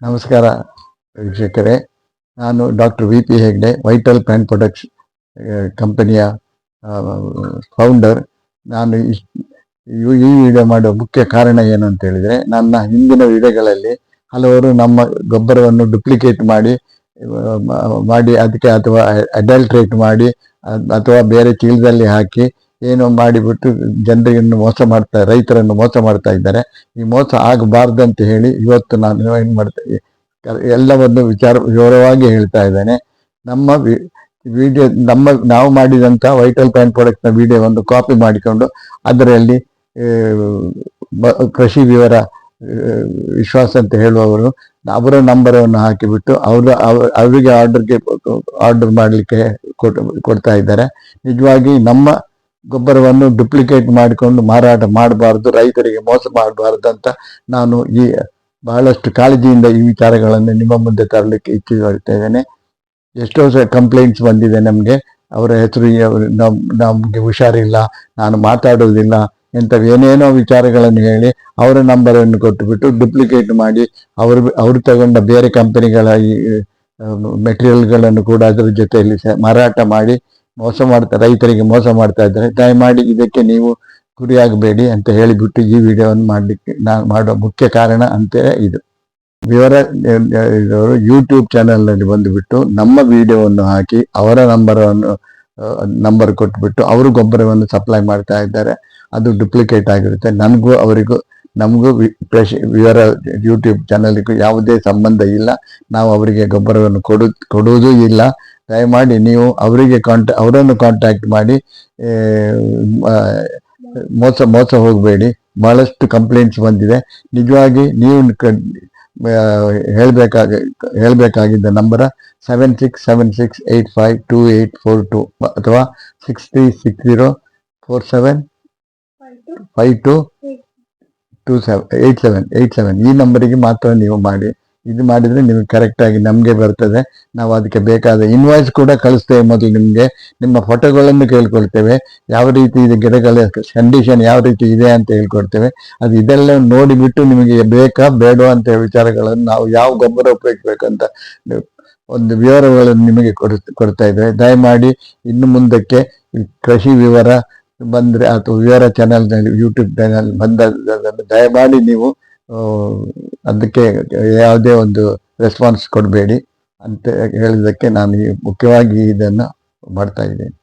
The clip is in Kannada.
ನಮಸ್ಕಾರ ವೀಕ್ಷಕರೇ. ನಾನು doctor VP. Hegde, vital plant products ಕಂಪನಿಯ ಫೌಂಡರ್. ನಾನು ಈ ವಿಡಿಯೋ ಮಾಡುವ ಮುಖ್ಯ ಕಾರಣ ಏನು ಅಂತ ಹೇಳಿದರೆ, ನನ್ನ ಹಿಂದಿನ ವಿಡಿಯೋಗಳಲ್ಲಿ ಹಲವರು ನಮ್ಮ ಗೊಬ್ಬರವನ್ನು ಡುಪ್ಲಿಕೇಟ್ ಮಾಡಿ ಅದಕ್ಕೆ ಅಥವಾ ಅಡಲ್ಟ್ರೇಟ್ ಮಾಡಿ ಅಥವಾ ಬೇರೆ ಚೀಲದಲ್ಲಿ ಹಾಕಿ ಏನೋ ಮಾಡಿಬಿಟ್ಟು ಜನರಿಗೆ ರೈತರನ್ನು ಮೋಸ ಮಾಡ್ತಾ ಇದ್ದಾರೆ. ಈ ಮೋಸ ಆಗಬಾರ್ದಂತ ಹೇಳಿ ಇವತ್ತು ನಾನು ಏನು ಮಾಡ್ತಾ ಎಲ್ಲವನ್ನು ವಿವರವಾಗಿ ಹೇಳ್ತಾ ಇದ್ದೇನೆ. ನಮ್ಮ ನಾವು ಮಾಡಿದಂಥ ವೈಟಲ್ ಪ್ಲಾಂಟ್ ಪ್ರಾಡಕ್ಟ್ನ ವಿಡಿಯೋವನ್ನು ಕಾಪಿ ಮಾಡಿಕೊಂಡು ಅದರಲ್ಲಿ ಕೃಷಿ ವಿವರ ವಿಶ್ವಾಸ ಅಂತ ಹೇಳುವವರು ಅವರ ನಂಬರನ್ನು ಹಾಕಿಬಿಟ್ಟು ಅವರಿಗೆ ಆರ್ಡರ್ ಮಾಡಲಿಕ್ಕೆ ಕೊಡ್ತಾ ಇದ್ದಾರೆ. ನಿಜವಾಗಿ ನಮ್ಮ ಗೊಬ್ಬರವನ್ನು ಡುಪ್ಲಿಕೇಟ್ ಮಾಡಿಕೊಂಡು ಮಾರಾಟ ಮಾಡಬಾರ್ದು, ರೈತರಿಗೆ ಮೋಸ ಮಾಡಬಾರ್ದು ಅಂತ ನಾನು ಬಹಳಷ್ಟು ಕಾಳಜಿಯಿಂದ ಈ ವಿಚಾರಗಳನ್ನು ನಿಮ್ಮ ಮುಂದೆ ತರಲಿಕ್ಕೆ ಇಚ್ಛಿಸ್ತಾ ಇದ್ದೇನೆ. ಎಷ್ಟೋ ಕಂಪ್ಲೇಂಟ್ಸ್ ಬಂದಿದೆ ನಮಗೆ. ಅವರ ಹೆಸರು ನಮಗೆ ಹುಷಾರಿಲ್ಲ, ನಾನು ಮಾತಾಡೋದಿಲ್ಲ ಏನೇನೋ ವಿಚಾರಗಳನ್ನು ಹೇಳಿ ಅವರ ನಂಬರನ್ನು ಕೊಟ್ಟುಬಿಟ್ಟು ಡುಪ್ಲಿಕೇಟ್ ಮಾಡಿ ಅವರು ತಗೊಂಡ ಬೇರೆ ಕಂಪನಿಗಳ ಈ ಮೆಟೀರಿಯಲ್ಗಳನ್ನು ಕೂಡ ಅದರ ಜೊತೆಯಲ್ಲಿ ಮಾರಾಟ ಮಾಡಿ ರೈತರಿಗೆ ಮೋಸ ಮಾಡ್ತಾ ಇದ್ದಾರೆ. ದಯಮಾಡಿ ಇದಕ್ಕೆ ನೀವು ಗುರಿಯಾಗಬೇಡಿ ಅಂತ ಹೇಳಿಬಿಟ್ಟು ಈ ವಿಡಿಯೋವನ್ನು ಮಾಡಲಿಕ್ಕೆ ನಾನು ಮಾಡುವ ಮುಖ್ಯ ಕಾರಣ ಅಂತೇಳಿ ಇದು. ವಿವರ ಯೂಟ್ಯೂಬ್ ಚಾನಲ್ನಲ್ಲಿ ಬಂದುಬಿಟ್ಟು ನಮ್ಮ ವಿಡಿಯೋವನ್ನು ಹಾಕಿ ಅವರ ನಂಬರ್ ಕೊಟ್ಬಿಟ್ಟು ಅವರು ಗೊಬ್ಬರವನ್ನು ಸಪ್ಲೈ ಮಾಡ್ತಾ ಇದ್ದಾರೆ. ಅದು ಡುಪ್ಲಿಕೇಟ್ ಆಗಿರುತ್ತೆ. ನಮಗೂ ವಿವರ ಯೂಟ್ಯೂಬ್ ಚಾನಲ್ಗೂ ಯಾವುದೇ ಸಂಬಂಧ ಇಲ್ಲ. ನಾವು ಅವರಿಗೆ ಗೊಬ್ಬರವನ್ನು ಕೊಡುವುದೂ ಇಲ್ಲ. ದಯಮಾಡಿ ನೀವು ಅವರನ್ನು ಕಾಂಟ್ಯಾಕ್ಟ್ ಮಾಡಿ ಮೋಸ ಹೋಗಬೇಡಿ. ಬಹಳಷ್ಟು ಕಂಪ್ಲೇಂಟ್ಸ್ ಬಂದಿದೆ. ನಿಜವಾಗಿ ನೀವು ಹೇಳಬೇಕಾಗಿದ್ದ ನಂಬರ 7676852842 ಅಥವಾ 6360475287 ಈ ನಂಬರಿಗೆ ಮಾತ್ರ ನೀವು ಮಾಡಿ. ಇದು ಮಾಡಿದರೆ ನಿಮಗೆ ಕರೆಕ್ಟಾಗಿ ನಮಗೆ ಬರ್ತದೆ. ನಾವು ಅದಕ್ಕೆ ಬೇಕಾದ ಇನ್ವಾಯ್ಸ್ ಕೂಡ ಕಳಿಸ್ತೇವೆ. ಮೊದಲು ನಿಮಗೆ ನಿಮ್ಮ ಫೋಟೋಗಳನ್ನು ಕೇಳ್ಕೊಳ್ತೇವೆ, ಯಾವ ರೀತಿ ಇದೆ ಗಿಡಗಳ ಕಂಡೀಷನ್ ಯಾವ ರೀತಿ ಇದೆ ಅಂತ ಹೇಳ್ಕೊಡ್ತೇವೆ. ಅದು ಇದೆಲ್ಲ ನೋಡಿಬಿಟ್ಟು ನಿಮಗೆ ಬೇಕಾ ಬೇಡ ಅಂತ ವಿಚಾರಗಳನ್ನು ನಾವು ಯಾವ ಗೊಬ್ಬರ ಉಪಯೋಗಿಸ್ಬೇಕಂತ ಒಂದು ವಿವರಗಳನ್ನು ನಿಮಗೆ ಕೊಡ್ತಾ ಇದ್ದೇವೆ. ದಯಮಾಡಿ ಇನ್ನು ಮುಂದಕ್ಕೆ ಕೃಷಿ ವಿವರ ಬಂದರೆ ಅಥವಾ ವಿವರ ಚಾನಲ್ನಲ್ಲಿ ಯೂಟ್ಯೂಬ್ ಚಾನಲ್ ದಯಮಾಡಿ ನೀವು ಅದಕ್ಕೆ ಯಾವುದೇ ಒಂದು ರೆಸ್ಪಾನ್ಸ್ ಕೊಡಬೇಡಿ ಅಂತ ಹೇಳಿದ್ದಕ್ಕೆ ನಾನು ಮುಖ್ಯವಾಗಿ ಇದನ್ನು ಮಾಡ್ತಾ ಇದ್ದೇನೆ.